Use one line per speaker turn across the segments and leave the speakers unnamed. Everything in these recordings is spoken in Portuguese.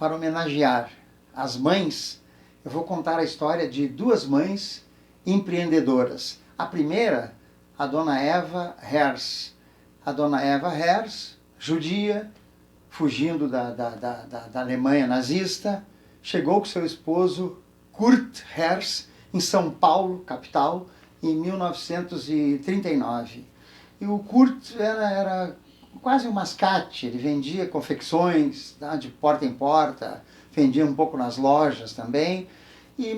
para homenagear as mães, eu vou contar a história de duas mães empreendedoras. A primeira, a dona Eva Herz. A dona Eva Herz, judia, fugindo da Alemanha nazista, chegou com seu esposo Kurt Herz em São Paulo, capital, em 1939. E o Kurt era quase um mascate, ele vendia confecções, tá, de porta em porta, vendia um pouco nas lojas também,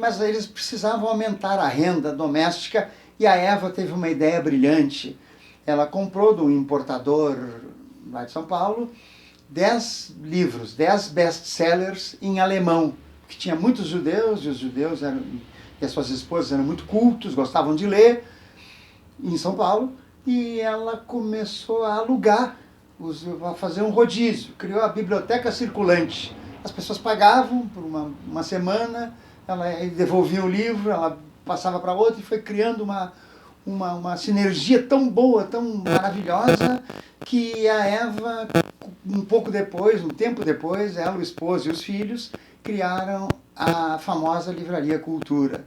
mas eles precisavam aumentar a renda doméstica e a Eva teve uma ideia brilhante. Ela comprou de um importador lá de São Paulo 10 livros, 10 best-sellers em alemão, que tinha muitos judeus, e os judeus e as suas esposas eram muito cultos, gostavam de ler, em São Paulo, e ela começou a alugar, a fazer um rodízio, criou a biblioteca circulante. As pessoas pagavam por uma semana, ela devolvia o livro, ela passava para outra e foi criando uma sinergia tão boa, tão maravilhosa, que a Eva, um tempo depois, ela, o esposo e os filhos, criaram a famosa Livraria Cultura.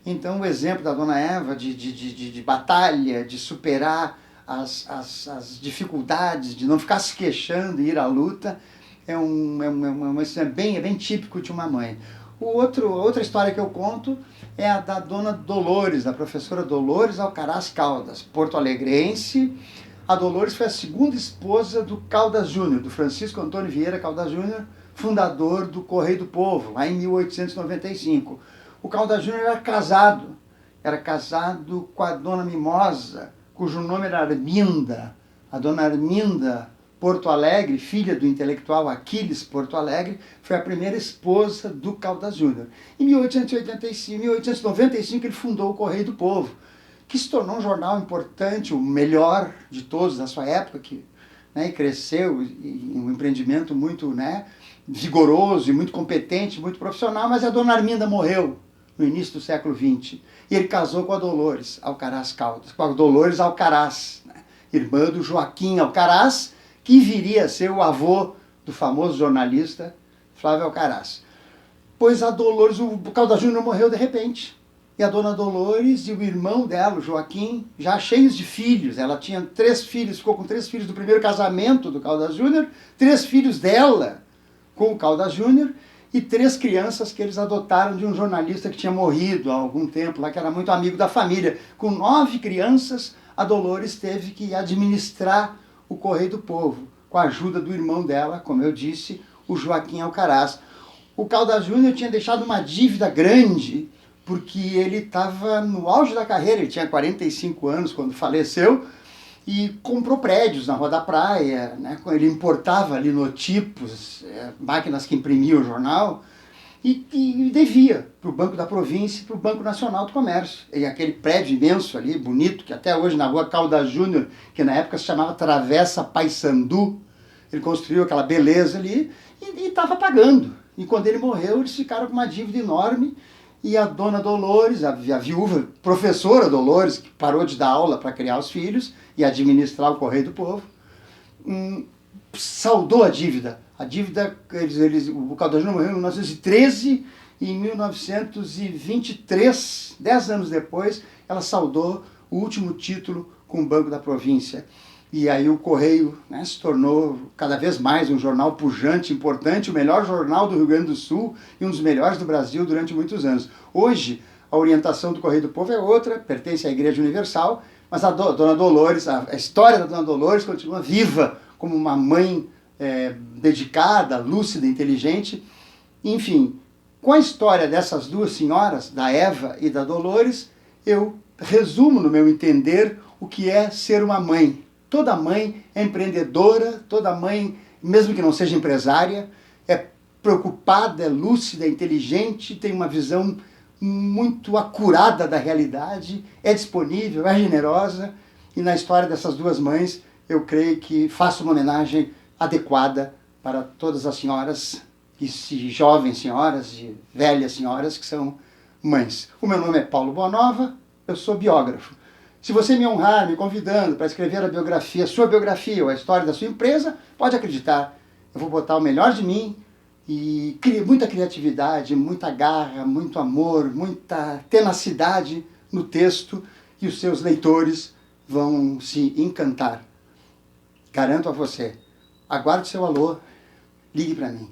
Então o exemplo da dona Eva de batalha, de superar as dificuldades, de não ficar se queixando e ir à luta, é bem típico de uma mãe. Outra história que eu conto é a da dona Dolores, da professora Dolores Alcaraz Caldas, porto-alegrense. A Dolores foi a segunda esposa do Caldas Júnior, do Francisco Antônio Vieira Caldas Júnior, fundador do Correio do Povo, lá em 1895. O Caldas Júnior era casado com a dona Mimosa, cujo nome era Arminda. A dona Arminda Porto Alegre, filha do intelectual Aquiles Porto Alegre, foi a primeira esposa do Caldas Júnior. Em 1895 ele fundou o Correio do Povo, que se tornou um jornal importante, o melhor de todos da sua época, que cresceu em um empreendimento muito vigoroso e muito competente, muito profissional, mas a dona Arminda morreu no início do século XX. E ele casou com a Dolores Alcaraz Caldas, com a Dolores Alcaraz, irmã do Joaquim Alcaraz, que viria a ser o avô do famoso jornalista Flávio Alcaraz. Pois a Dolores, o Caldas Júnior morreu de repente. E a dona Dolores e o irmão dela, o Joaquim, já cheios de filhos. Ela tinha 3 filhos, ficou com 3 filhos do primeiro casamento do Caldas Júnior, 3 filhos dela com o Caldas Júnior e 3 crianças que eles adotaram de um jornalista que tinha morrido há algum tempo, lá que era muito amigo da família. Com 9 crianças, a Dolores teve que administrar o Correio do Povo, com a ajuda do irmão dela, como eu disse, o Joaquim Alcaraz. O Caldas Júnior tinha deixado uma dívida grande, porque ele estava no auge da carreira, ele tinha 45 anos quando faleceu, e comprou prédios na Rua da Praia, ele importava linotipos, máquinas que imprimiam o jornal, e devia para o Banco da Província e para o Banco Nacional do Comércio. E aquele prédio imenso ali, bonito, que até hoje na Rua Caldas Júnior, que na época se chamava Travessa Paissandu, ele construiu aquela beleza ali e estava pagando. E quando ele morreu, eles ficaram com uma dívida enorme, e a dona Dolores, a viúva, professora Dolores, que parou de dar aula para criar os filhos e administrar o Correio do Povo, saldou a dívida. A dívida, o Caldas Júnior morreu em 1913 e em 1923, 10 anos depois, ela saldou o último título com o Banco da Província. E aí o Correio se tornou cada vez mais um jornal pujante, importante, o melhor jornal do Rio Grande do Sul e um dos melhores do Brasil durante muitos anos. Hoje, a orientação do Correio do Povo é outra, pertence à Igreja Universal, mas a dona Dolores, a história da dona Dolores continua viva como uma mãe dedicada, lúcida, inteligente. Enfim, com a história dessas duas senhoras, da Eva e da Dolores, eu resumo no meu entender o que é ser uma mãe. Toda mãe é empreendedora, toda mãe, mesmo que não seja empresária, é preocupada, é lúcida, é inteligente, tem uma visão muito acurada da realidade, é disponível, é generosa, e na história dessas duas mães, eu creio que faço uma homenagem adequada para todas as senhoras, e jovens senhoras, e velhas senhoras que são mães. O meu nome é Paulo Boanova, eu sou biógrafo. Se você me honrar, me convidando para escrever a sua biografia ou a história da sua empresa, pode acreditar, eu vou botar o melhor de mim e muita criatividade, muita garra, muito amor, muita tenacidade no texto, e os seus leitores vão se encantar. Garanto a você. Aguarde seu alô, ligue para mim.